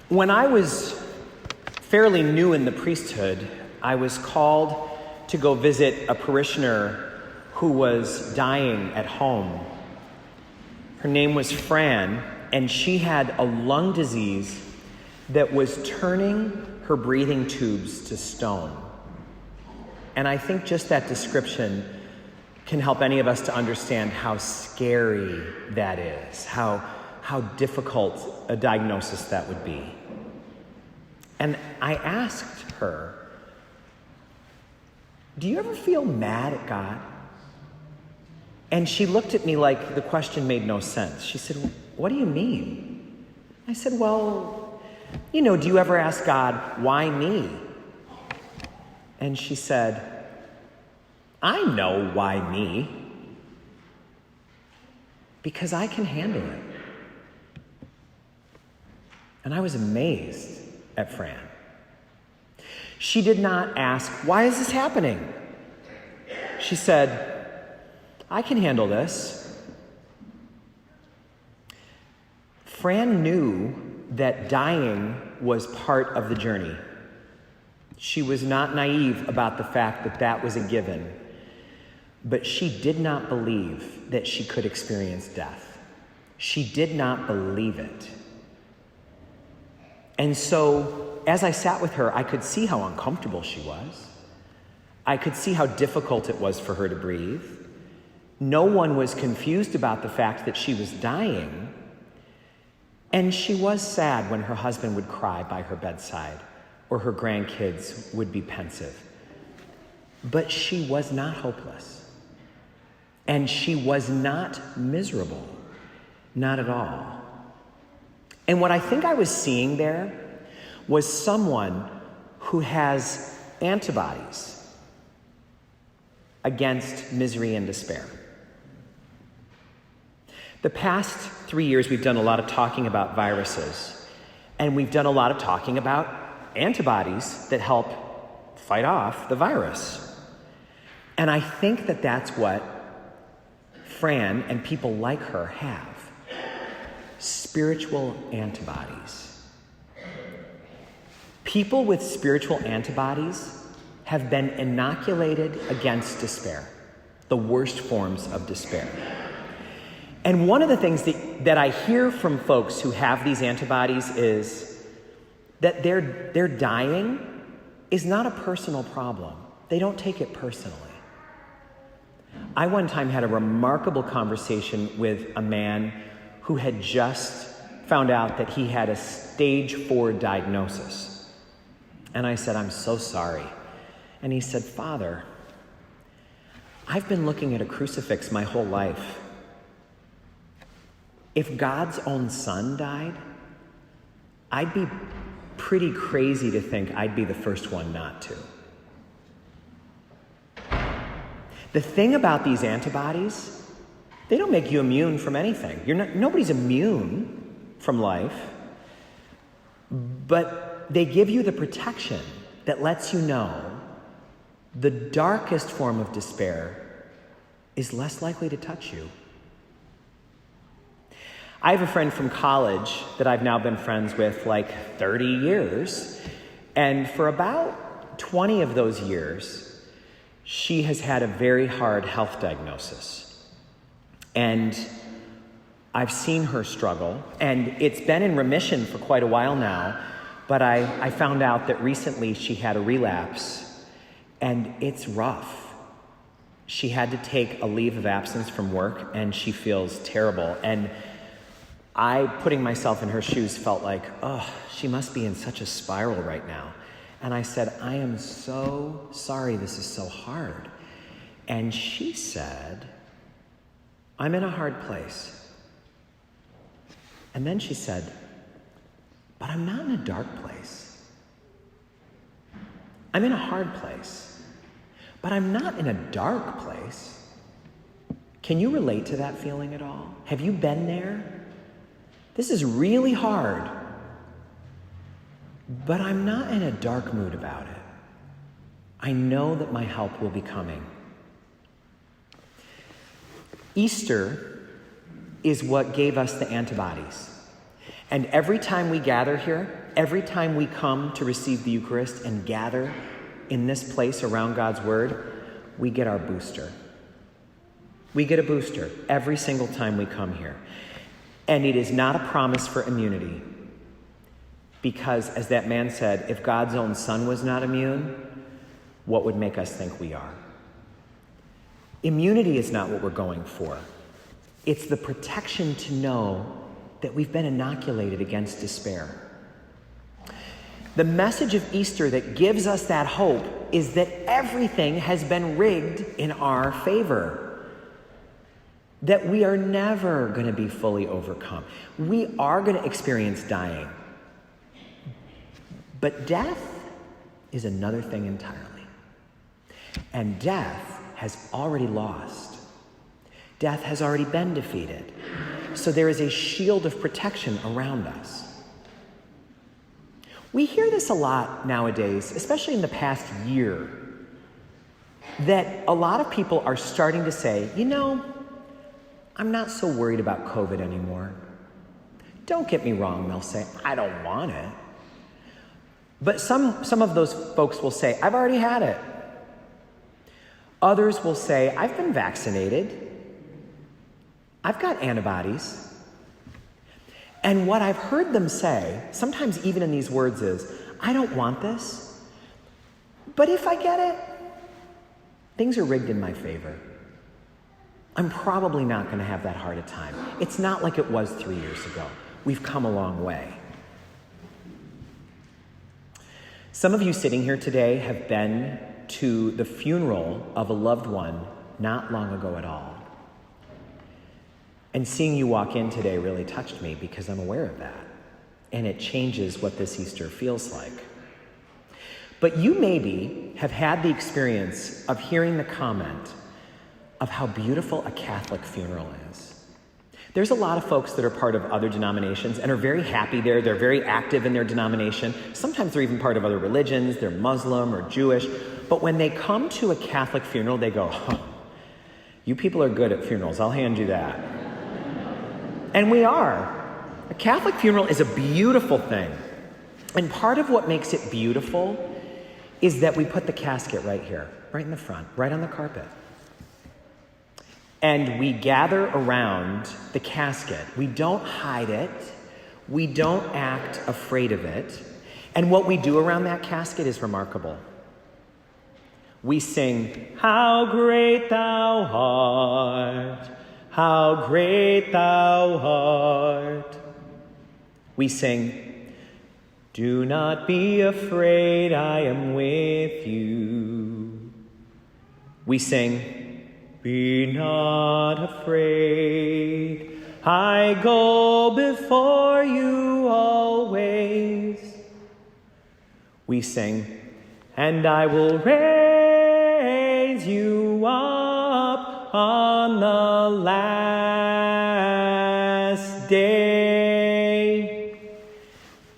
When I was fairly new in the priesthood, I was called to go visit a parishioner who was dying at home. Her name was Fran, and she had a lung disease that was turning her breathing tubes to stone. And I think just that description can help any of us to understand how scary that is, how difficult a diagnosis that would be. And I asked her, "Do you ever feel mad at God?" And she looked at me like the question made no sense. She said, "What do you mean?" I said, "Well, do you ever ask God, why me?" And she said, "I know why me. Because I can handle it." And I was amazed at Fran. She did not ask, "Why is this happening?" She said, "I can handle this." Fran knew that dying was part of the journey. She was not naive about the fact that that was a given, but she did not believe that she could experience death. She did not believe it. And so, as I sat with her, I could see how uncomfortable she was. I could see how difficult it was for her to breathe. No one was confused about the fact that she was dying. And she was sad when her husband would cry by her bedside or her grandkids would be pensive. But she was not hopeless. And she was not miserable. Not at all. And what I think I was seeing there was someone who has antibodies against misery and despair. The past 3 years, we've done a lot of talking about viruses, and we've done a lot of talking about antibodies that help fight off the virus. And I think that that's what Fran and people like her have. Spiritual antibodies. People with spiritual antibodies have been inoculated against despair, the worst forms of despair. And one of the things that I hear from folks who have these antibodies is that their dying is not a personal problem. They don't take it personally. I one time had a remarkable conversation with a man who had just found out that he had a stage 4 diagnosis. And I said, "I'm so sorry." And he said, "Father, I've been looking at a crucifix my whole life. If God's own son died, I'd be pretty crazy to think I'd be the first one not to." The thing about these antibodies, they don't make you immune from anything. Nobody's immune from life, but they give you the protection that lets you know the darkest form of despair is less likely to touch you. I have a friend from college that I've now been friends with like 30 years, and for about 20 of those years, she has had a very hard health diagnosis. And I've seen her struggle, and it's been in remission for quite a while now, but I found out that recently she had a relapse, and it's rough. She had to take a leave of absence from work, and she feels terrible. And I, putting myself in her shoes, felt like, oh, she must be in such a spiral right now. And I said, "I am so sorry this is so hard." And she said, "I'm in a hard place." And then she said, "But I'm not in a dark place. I'm in a hard place, but I'm not in a dark place." Can you relate to that feeling at all? Have you been there? This is really hard, but I'm not in a dark mood about it. I know that my help will be coming. Easter is what gave us the antibodies. And every time we gather here, every time we come to receive the Eucharist and gather in this place around God's Word, we get our booster. We get a booster every single time we come here. And it is not a promise for immunity. Because, as that man said, if God's own Son was not immune, what would make us think we are? Immunity is not what we're going for. It's the protection to know that we've been inoculated against despair. The message of Easter that gives us that hope is that everything has been rigged in our favor. That we are never going to be fully overcome. We are going to experience dying. But death is another thing entirely. And death has already lost. Death has already been defeated. So there is a shield of protection around us. We hear this a lot nowadays, especially in the past year, that a lot of people are starting to say, I'm not so worried about COVID anymore. Don't get me wrong, they'll say, I don't want it. But some of those folks will say, I've already had it. Others will say, I've been vaccinated. I've got antibodies. And what I've heard them say, sometimes even in these words, is, I don't want this, but if I get it, things are rigged in my favor. I'm probably not going to have that hard a time. It's not like it was 3 years ago. We've come a long way. Some of you sitting here today have been to the funeral of a loved one not long ago at all. And seeing you walk in today really touched me because I'm aware of that. And it changes what this Easter feels like. But you maybe have had the experience of hearing the comment of how beautiful a Catholic funeral is. There's a lot of folks that are part of other denominations and are very happy there. They're very active in their denomination. Sometimes they're even part of other religions. They're Muslim or Jewish. But when they come to a Catholic funeral, they go, you people are good at funerals. I'll hand you that. And we are. A Catholic funeral is a beautiful thing. And part of what makes it beautiful is that we put the casket right here, right in the front, right on the carpet. And we gather around the casket. We don't hide it. We don't act afraid of it. And what we do around that casket is remarkable. We sing, how great thou art, how great thou art. We sing, do not be afraid, I am with you. We sing, be not afraid, I go before you always. We sing, and I will raise you up on the last day.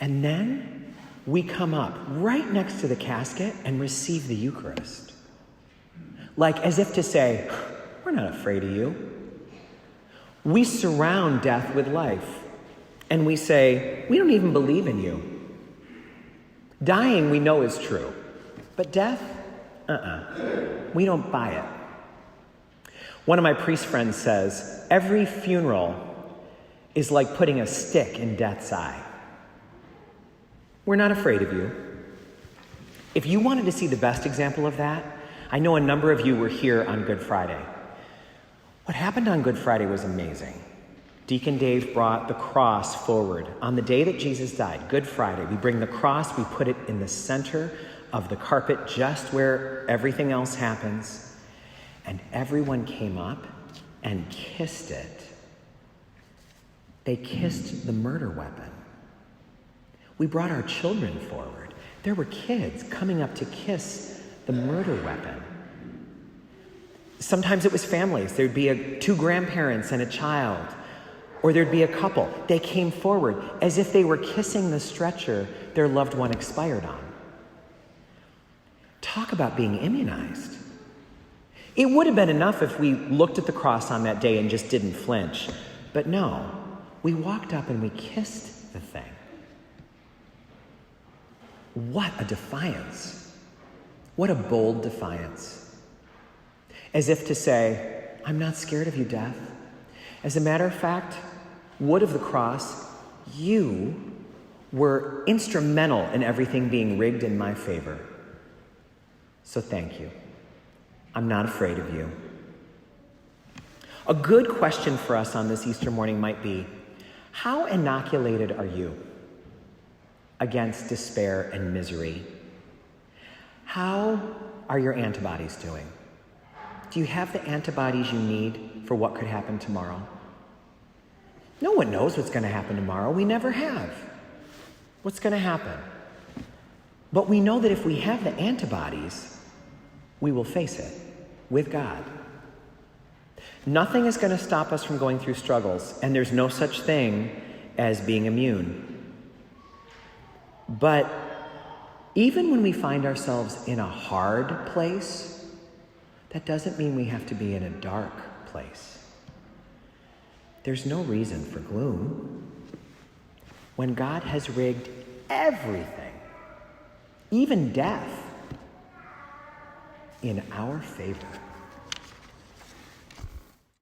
And then we come up right next to the casket and receive the Eucharist. Like as if to say, we're not afraid of you. We surround death with life. And we say, we don't even believe in you. Dying we know is true. But death? We don't buy it. One of my priest friends says, every funeral is like putting a stick in death's eye. We're not afraid of you. If you wanted to see the best example of that, I know a number of you were here on Good Friday. What happened on Good Friday was amazing. Deacon Dave brought the cross forward. On the day that Jesus died, Good Friday, we bring the cross, we put it in the center of the carpet, just where everything else happens. And everyone came up and kissed it. They kissed the murder weapon. We brought our children forward. There were kids coming up to kiss the murder weapon. Sometimes it was families. There'd be two grandparents and a child, or there'd be a couple. They came forward as if they were kissing the stretcher their loved one expired on. Talk about being immunized. It would have been enough if we looked at the cross on that day and just didn't flinch. But no, we walked up and we kissed the thing. What a defiance. What a bold defiance. As if to say, I'm not scared of you, death. As a matter of fact, wood of the cross, you were instrumental in everything being rigged in my favor. So thank you. I'm not afraid of you. A good question for us on this Easter morning might be, how inoculated are you against despair and misery? How are your antibodies doing? Do you have the antibodies you need for what could happen tomorrow? No one knows what's going to happen tomorrow. We never have. What's going to happen? But we know that if we have the antibodies, we will face it with God. Nothing is going to stop us from going through struggles, and there's no such thing as being immune. But even when we find ourselves in a hard place, that doesn't mean we have to be in a dark place. There's no reason for gloom. When God has rigged everything, even death, in our favor.